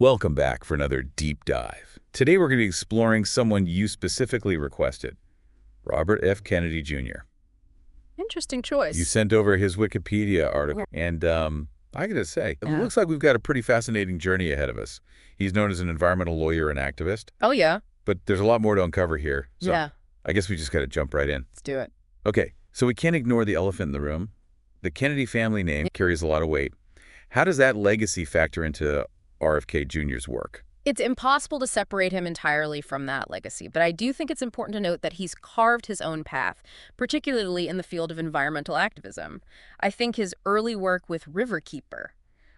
Welcome back for another deep dive. Today we're going to be exploring someone you specifically requested, Robert F. Kennedy Jr. Interesting choice. You sent over his Wikipedia article, and I gotta say, it looks like we've got a pretty fascinating journey ahead of us. He's known as an environmental lawyer and activist, Oh, yeah. but there's a lot more to uncover here, so Yeah. I guess we just gotta jump right in. Let's do it. Okay, so we can't ignore the elephant in the room. The Kennedy family name carries a lot of weight. How does that legacy factor into RFK Jr.'s work? It's impossible to separate him entirely from that legacy, but I do think it's important to note that he's carved his own path, particularly in the field of environmental activism. I think his early work with Riverkeeper,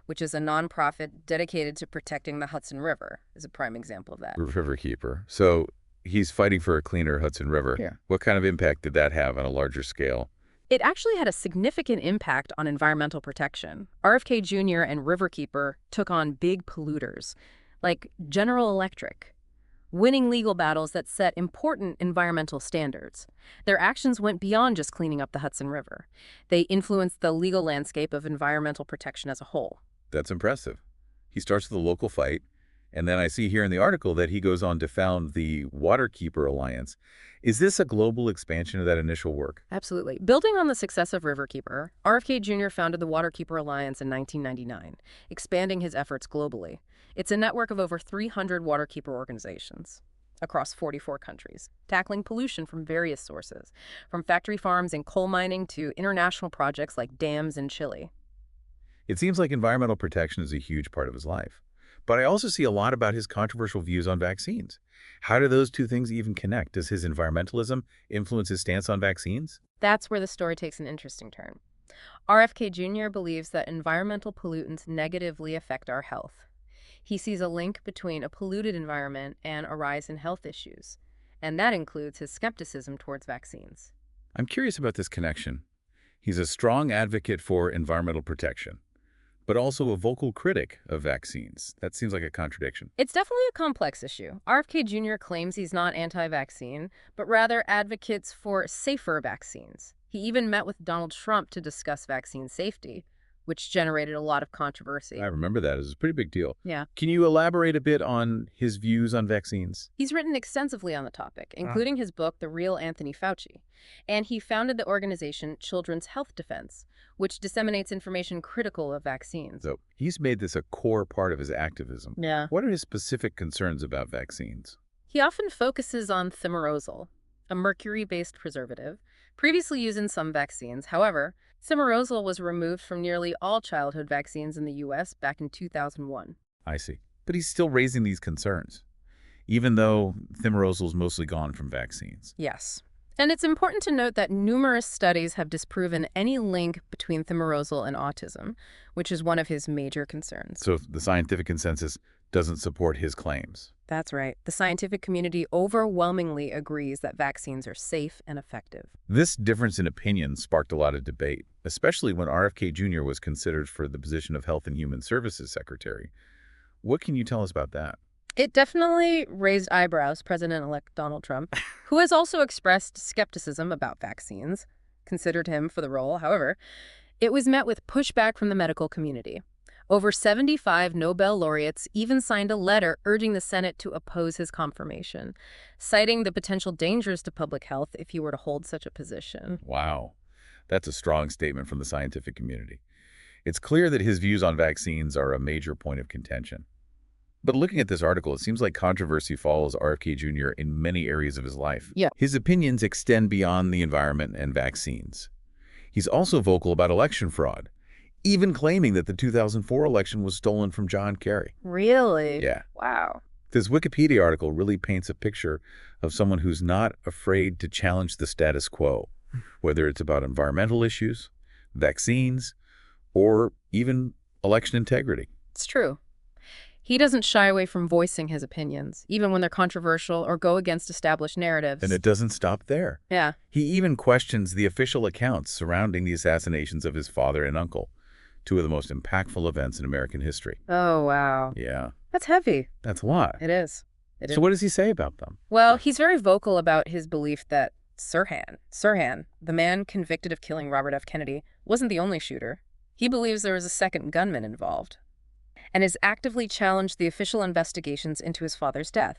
which is a nonprofit dedicated to protecting the Hudson River, is a prime example of that. Riverkeeper. So he's fighting for a cleaner Hudson River. Yeah. What kind of impact did that have on a larger scale? It actually had a significant impact on environmental protection. RFK Jr. and Riverkeeper took on big polluters, like General Electric, winning legal battles that set important environmental standards. Their actions went beyond just cleaning up the Hudson River. They influenced the legal landscape of environmental protection as a whole. That's impressive. He starts with a local fight, and then I see here in the article that he goes on to found the Waterkeeper Alliance. Is this a global expansion of that initial work? Absolutely. Building on the success of Riverkeeper, RFK Jr. founded the Waterkeeper Alliance in 1999, expanding his efforts globally. It's a network of over 300 waterkeeper organizations across 44 countries, tackling pollution from various sources, from factory farms and coal mining to international projects like dams in Chile. It seems like environmental protection is a huge part of his life. But I also see a lot about his controversial views on vaccines. How do those two things even connect? Does his environmentalism influence his stance on vaccines? That's where the story takes an interesting turn. RFK Jr. believes that environmental pollutants negatively affect our health. He sees a link between a polluted environment and a rise in health issues, and that includes his skepticism towards vaccines. I'm curious about this connection. He's a strong advocate for environmental protection, but also a vocal critic of vaccines. That seems like a contradiction. It's definitely a complex issue. RFK Jr. claims he's not anti-vaccine, but rather advocates for safer vaccines. He even met with Donald Trump to discuss vaccine safety, which generated a lot of controversy. I remember that. It was a pretty big deal. Yeah. Can you elaborate a bit on his views on vaccines? He's written extensively on the topic, including his book, The Real Anthony Fauci. And he founded the organization Children's Health Defense, which disseminates information critical of vaccines. So he's made this a core part of his activism. Yeah. What are his specific concerns about vaccines? He often focuses on thimerosal, a mercury-based preservative, previously used in some vaccines. However, thimerosal was removed from nearly all childhood vaccines in the U.S. back in 2001. I see. But he's still raising these concerns, even though thimerosal is mostly gone from vaccines. Yes. And it's important to note that numerous studies have disproven any link between thimerosal and autism, which is one of his major concerns. So the scientific consensus doesn't support his claims. That's right. The scientific community overwhelmingly agrees that vaccines are safe and effective. This difference in opinion sparked a lot of debate, especially when RFK Jr. was considered for the position of Health and Human Services Secretary. What can you tell us about that? It definitely raised eyebrows, President-elect Donald Trump, who has also expressed skepticism about vaccines, considered him for the role. However, it was met with pushback from the medical community. Over 75 Nobel laureates even signed a letter urging the Senate to oppose his confirmation, citing the potential dangers to public health if he were to hold such a position. Wow, that's a strong statement from the scientific community. It's clear that his views on vaccines are a major point of contention. But looking at this article, it seems like controversy follows RFK Jr. in many areas of his life. Yeah. His opinions extend beyond the environment and vaccines. He's also vocal about election fraud, even claiming that the 2004 election was stolen from John Kerry. Really? Yeah. Wow. This Wikipedia article really paints a picture of someone who's not afraid to challenge the status quo, whether it's about environmental issues, vaccines, or even election integrity. It's true. He doesn't shy away from voicing his opinions, even when they're controversial or go against established narratives. And it doesn't stop there. Yeah. He even questions the official accounts surrounding the assassinations of his father and uncle, two of the most impactful events in American history. Oh, wow. Yeah. That's heavy. That's a lot. It is. So what does he say about them? Well, he's very vocal about his belief that Sirhan, the man convicted of killing Robert F. Kennedy, wasn't the only shooter. He believes there was a second gunman involved. and has actively challenged the official investigations into his father's death.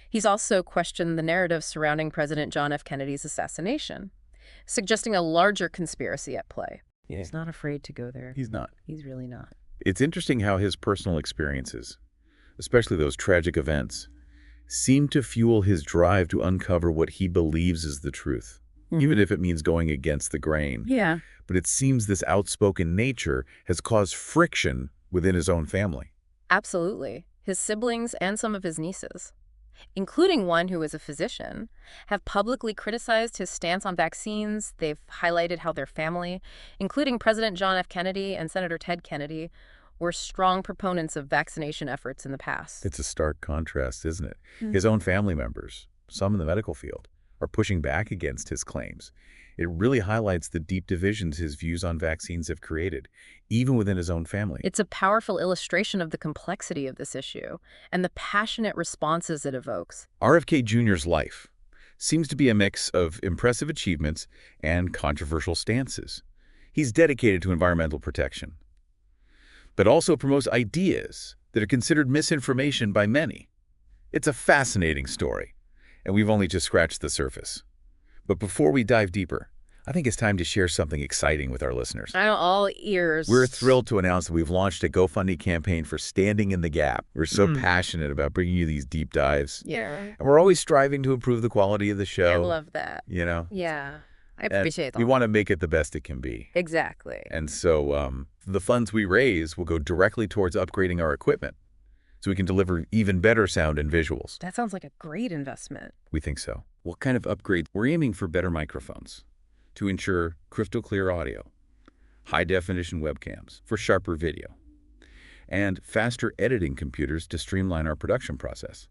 He's also questioned the narrative surrounding President John F. Kennedy's assassination, suggesting a larger conspiracy at play. Yeah. He's not afraid to go there. He's not. He's really not. It's interesting how his personal experiences, especially those tragic events, seem to fuel his drive to uncover what he believes is the truth, even if it means going against the grain. Yeah. But it seems this outspoken nature has caused friction within his own family. Absolutely. His siblings and some of his nieces, including one who is a physician, have publicly criticized his stance on vaccines. They've highlighted how their family, including President John F. Kennedy and Senator Ted Kennedy, were strong proponents of vaccination efforts in the past. It's a stark contrast, isn't it? His own family members, some in the medical field, are pushing back against his claims. It really highlights the deep divisions his views on vaccines have created, even within his own family. It's a powerful illustration of the complexity of this issue and the passionate responses it evokes. RFK Jr.'s life seems to be a mix of impressive achievements and controversial stances. He's dedicated to environmental protection, but also promotes ideas that are considered misinformation by many. It's a fascinating story, and we've only just scratched the surface. But before we dive deeper, I think it's time to share something exciting with our listeners. I'm all ears. We're thrilled to announce that we've launched a GoFundMe campaign for Standing in the Gap. We're so passionate about bringing you these deep dives. Yeah. And we're always striving to improve the quality of the show. I love that. You know? Yeah. I And appreciate that. we want to make it the best it can be. Exactly. And so the funds we raise will go directly towards upgrading our equipment so we can deliver even better sound and visuals. That sounds like a great investment. We think so. What kind of upgrades? We're aiming for better microphones to ensure crystal clear audio, high-definition webcams for sharper video, and faster editing computers to streamline our production process.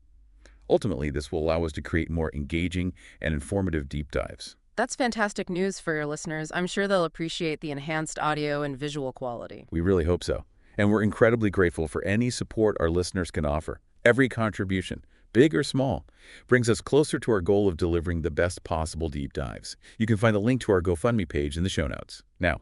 Ultimately, this will allow us to create more engaging and informative deep dives. That's fantastic news for your listeners. I'm sure they'll appreciate the enhanced audio and visual quality. We really hope so. And we're incredibly grateful for any support our listeners can offer. Every contribution, big or small, brings us closer to our goal of delivering the best possible deep dives. You can find the link to our GoFundMe page in the show notes. Now,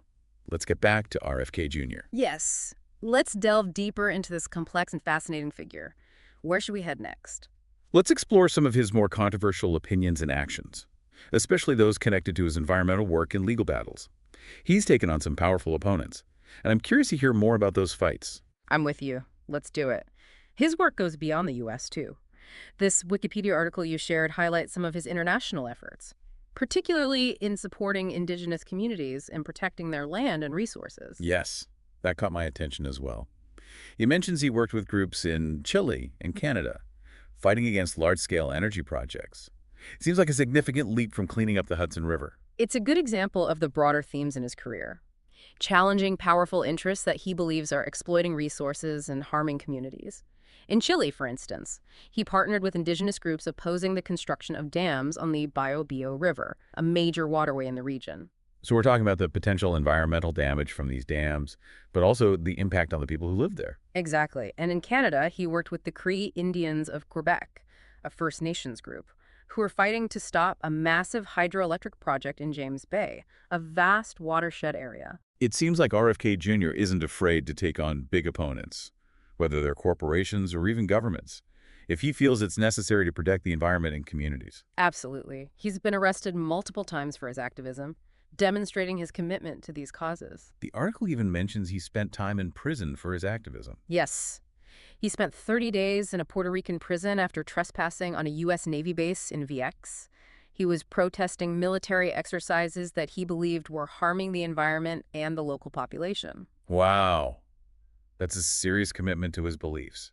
let's get back to RFK Jr. Yes. Let's delve deeper into this complex and fascinating figure. Where should we head next? Let's explore some of his more controversial opinions and actions, especially those connected to his environmental work and legal battles. He's taken on some powerful opponents, and I'm curious to hear more about those fights. I'm with you. Let's do it. His work goes beyond the U.S., too. This Wikipedia article you shared highlights some of his international efforts, particularly in supporting indigenous communities and protecting their land and resources. Yes, that caught my attention as well. He mentions he worked with groups in Chile and Canada, fighting against large-scale energy projects. It seems like a significant leap from cleaning up the Hudson River. It's a good example of the broader themes in his career, challenging powerful interests that he believes are exploiting resources and harming communities. In Chile, for instance, he partnered with indigenous groups opposing the construction of dams on the Biobío River, a major waterway in the region. So we're talking about the potential environmental damage from these dams, but also the impact on the people who live there. Exactly. And in Canada, he worked with the Cree Indians of Quebec, a First Nations group, who are fighting to stop a massive hydroelectric project in James Bay, a vast watershed area. It seems like RFK Jr. isn't afraid to take on big opponents, whether they're corporations or even governments, if he feels it's necessary to protect the environment and communities. Absolutely. He's been arrested multiple times for his activism, demonstrating his commitment to these causes. The article even mentions he spent time in prison for his activism. Yes. He spent 30 days in a Puerto Rican prison after trespassing on a U.S. Navy base in VX. He was protesting military exercises that he believed were harming the environment and the local population. Wow. That's a serious commitment to his beliefs.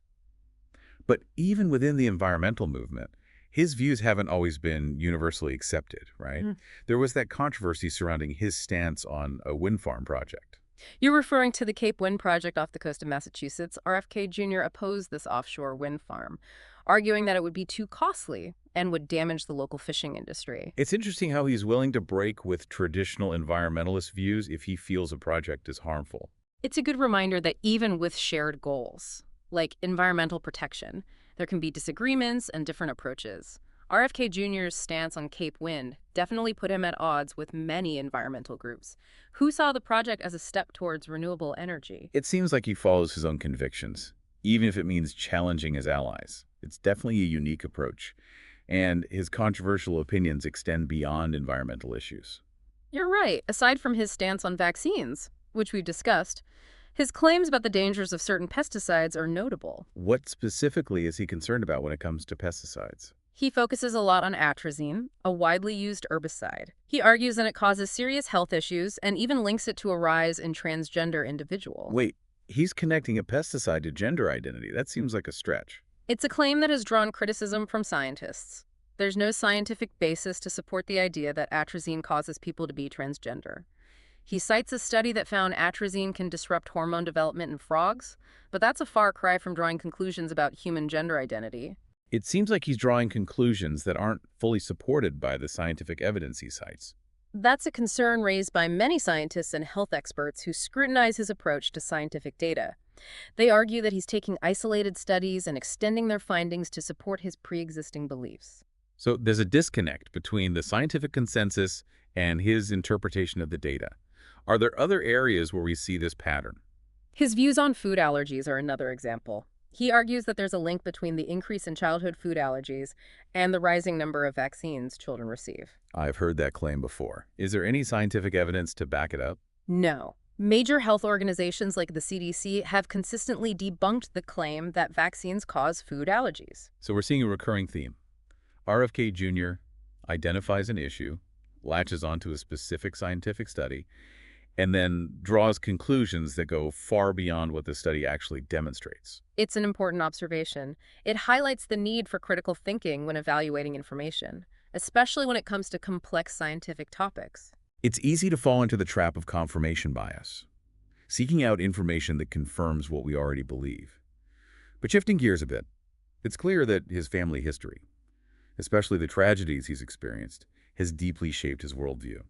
But even within the environmental movement, his views haven't always been universally accepted, right? There was that controversy surrounding his stance on a wind farm project. You're referring to the Cape Wind project off the coast of Massachusetts. RFK Jr. opposed this offshore wind farm, arguing that it would be too costly and would damage the local fishing industry. It's interesting how he's willing to break with traditional environmentalist views if he feels a project is harmful. It's a good reminder that even with shared goals, like environmental protection, there can be disagreements and different approaches. RFK Jr.'s stance on Cape Wind definitely put him at odds with many environmental groups who saw the project as a step towards renewable energy. It seems like he follows his own convictions, even if it means challenging his allies. It's definitely a unique approach, and his controversial opinions extend beyond environmental issues. You're right. Aside from his stance on vaccines, which we've discussed, his claims about the dangers of certain pesticides are notable. What specifically is he concerned about when it comes to pesticides? He focuses a lot on atrazine, a widely used herbicide. He argues that it causes serious health issues and even links it to a rise in transgender individuals. Wait, he's connecting a pesticide to gender identity. That seems like a stretch. It's a claim that has drawn criticism from scientists. There's no scientific basis to support the idea that atrazine causes people to be transgender. He cites a study that found atrazine can disrupt hormone development in frogs, but that's a far cry from drawing conclusions about human gender identity. It seems like he's drawing conclusions that aren't fully supported by the scientific evidence he cites. That's a concern raised by many scientists and health experts who scrutinize his approach to scientific data. They argue that he's taking isolated studies and extending their findings to support his pre-existing beliefs. So there's a disconnect between the scientific consensus and his interpretation of the data. Are there other areas where we see this pattern? His views on food allergies are another example. He argues that there's a link between the increase in childhood food allergies and the rising number of vaccines children receive. I've heard that claim before. Is there any scientific evidence to back it up? No. Major health organizations like the CDC have consistently debunked the claim that vaccines cause food allergies. So we're seeing a recurring theme. RFK Jr. identifies an issue, latches onto a specific scientific study, and then draws conclusions that go far beyond what the study actually demonstrates. It's an important observation. It highlights the need for critical thinking when evaluating information, especially when it comes to complex scientific topics. It's easy to fall into the trap of confirmation bias, seeking out information that confirms what we already believe. But shifting gears a bit, it's clear that his family history, especially the tragedies he's experienced, has deeply shaped his worldview.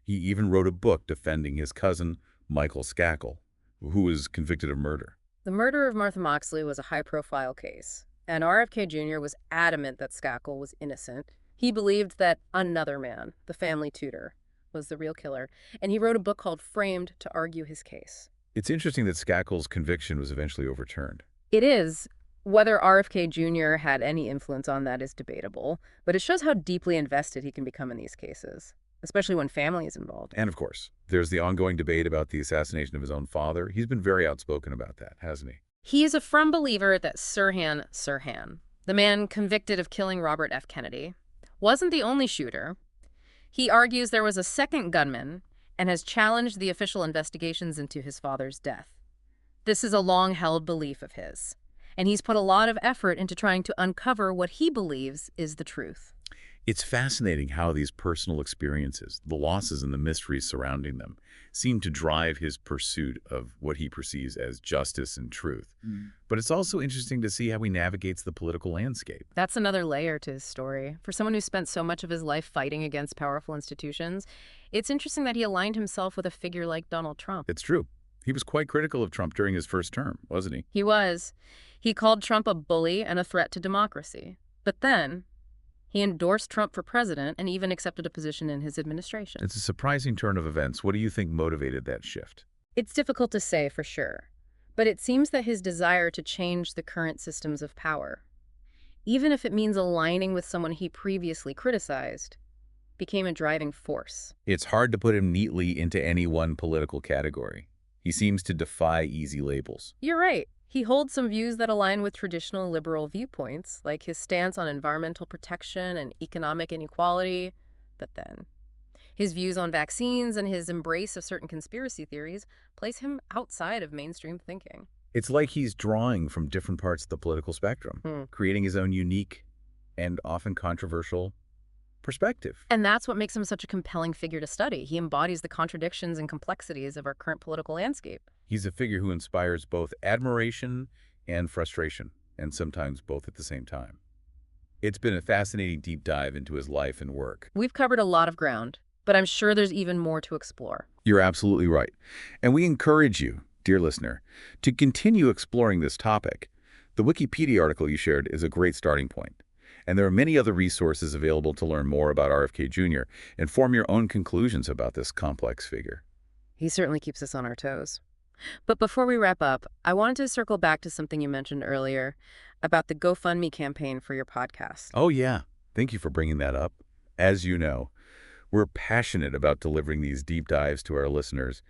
He even wrote a book defending his cousin, Michael Skakel, who was convicted of murder. The murder of Martha Moxley was a high-profile case, and RFK Jr. was adamant that Skakel was innocent. He believed that another man, the family tutor, was the real killer, and he wrote a book called Framed to argue his case. It's interesting that Skakel's conviction was eventually overturned. It is. Whether RFK Jr. had any influence on that is debatable, but it shows how deeply invested he can become in these cases, especially when family is involved. And of course, there's the ongoing debate about the assassination of his own father. He's been very outspoken about that, hasn't he? He is a firm believer that Sirhan Sirhan, the man convicted of killing Robert F. Kennedy, wasn't the only shooter. He argues there was a second gunman and has challenged the official investigations into his father's death. This is a long-held belief of his, and he's put a lot of effort into trying to uncover what he believes is the truth. It's fascinating how these personal experiences, the losses and the mysteries surrounding them, seem to drive his pursuit of what he perceives as justice and truth. But it's also interesting to see how he navigates the political landscape. That's another layer to his story. For someone who spent so much of his life fighting against powerful institutions, it's interesting that he aligned himself with a figure like Donald Trump. It's true. He was quite critical of Trump during his first term, wasn't he? He was. He called Trump a bully and a threat to democracy. But then he endorsed Trump for president and even accepted a position in his administration. It's a surprising turn of events. What do you think motivated that shift? It's difficult to say for sure, but it seems that his desire to change the current systems of power, even if it means aligning with someone he previously criticized, became a driving force. It's hard to put him neatly into any one political category. He seems to defy easy labels. You're right. He holds some views that align with traditional liberal viewpoints, like his stance on environmental protection and economic inequality. But then, his views on vaccines and his embrace of certain conspiracy theories place him outside of mainstream thinking. It's like he's drawing from different parts of the political spectrum, creating his own unique and often controversial perspective. And that's what makes him such a compelling figure to study. He embodies the contradictions and complexities of our current political landscape. He's a figure who inspires both admiration and frustration, and sometimes both at the same time. It's been a fascinating deep dive into his life and work. We've covered a lot of ground, but I'm sure there's even more to explore. You're absolutely right. And we encourage you, dear listener, to continue exploring this topic. The Wikipedia article you shared is a great starting point. And there are many other resources available to learn more about RFK Jr. and form your own conclusions about this complex figure. He certainly keeps us on our toes. But before we wrap up, I wanted to circle back to something you mentioned earlier about the GoFundMe campaign for your podcast. Oh, yeah. Thank you for bringing that up. As you know, we're passionate about delivering these deep dives to our listeners,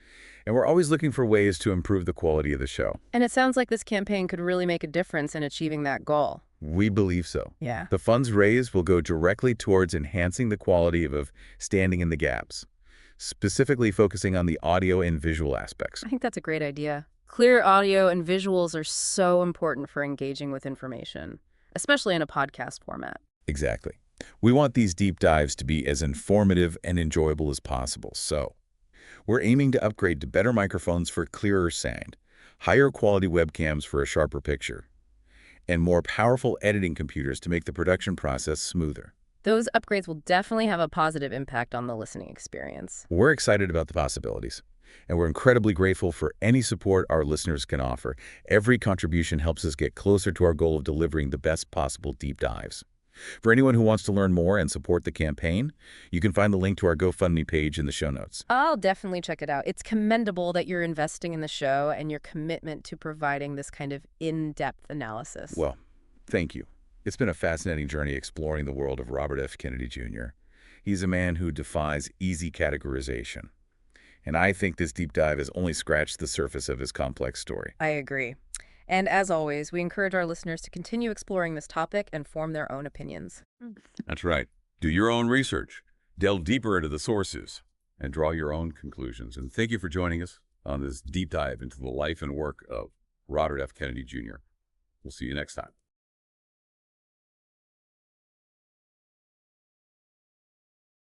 and we're always looking for ways to improve the quality of the show. And it sounds like this campaign could really make a difference in achieving that goal. We believe so. Yeah. The funds raised will go directly towards enhancing the quality of Standing in the Gaps, specifically focusing on the audio and visual aspects. I think that's a great idea. Clear audio and visuals are so important for engaging with information, especially in a podcast format. Exactly. We want these deep dives to be as informative and enjoyable as possible, so we're aiming to upgrade to better microphones for clearer sound, higher quality webcams for a sharper picture, and more powerful editing computers to make the production process smoother. Those upgrades will definitely have a positive impact on the listening experience. We're excited about the possibilities, and we're incredibly grateful for any support our listeners can offer. Every contribution helps us get closer to our goal of delivering the best possible deep dives. For anyone who wants to learn more and support the campaign, you can find the link to our GoFundMe page in the show notes. I'll definitely check it out. It's commendable that you're investing in the show and your commitment to providing this kind of in-depth analysis. Well, thank you. It's been a fascinating journey exploring the world of Robert F. Kennedy Jr. He's a man who defies easy categorization. And I think this deep dive has only scratched the surface of his complex story. I agree. And as always, we encourage our listeners to continue exploring this topic and form their own opinions. That's right. Do your own research, delve deeper into the sources, and draw your own conclusions. And thank you for joining us on this deep dive into the life and work of Robert F. Kennedy Jr. We'll see you next time.